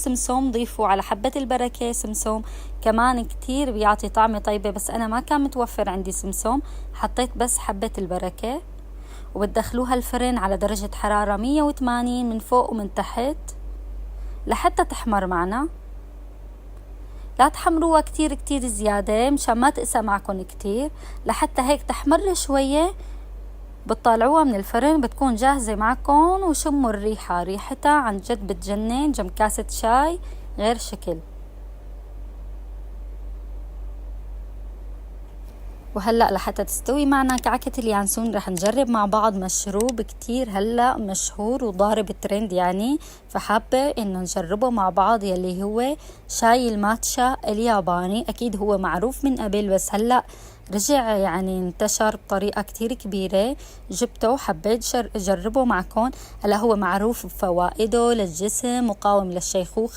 سمسم، ضيفوا على حبة البركة سمسم كمان كتير بيعطي طعمة طيبة، بس أنا ما كان متوفر عندي سمسم، حطيت بس حبة البركة. وبتدخلوها الفرن على درجة حرارة 180 من فوق ومن تحت لحتى تحمر معنا. لا تحمروها كتير كتير زيادة مشان ما تقسى معكم كتير، لحتى هيك تحمر شوية بتطالعوها من الفرن بتكون جاهزة معكم. وشموا الريحة، ريحتها عن جد بتجنن جنب كاسة شاي غير شكل. وهلأ لحتى تستوي معنا كعكة اليانسون رح نجرب مع بعض مشروب كتير هلأ مشهور وضارب الترند يعني، فحابة انه نجربه مع بعض، يلي هو شاي الماتشا الياباني. اكيد هو معروف من قبل بس هلأ رجع يعني انتشر بطريقة كتير كبيرة، جبته وحبيت اجربه معكم. هلا هو معروف بفوائده للجسم، مقاوم للشيخوخة،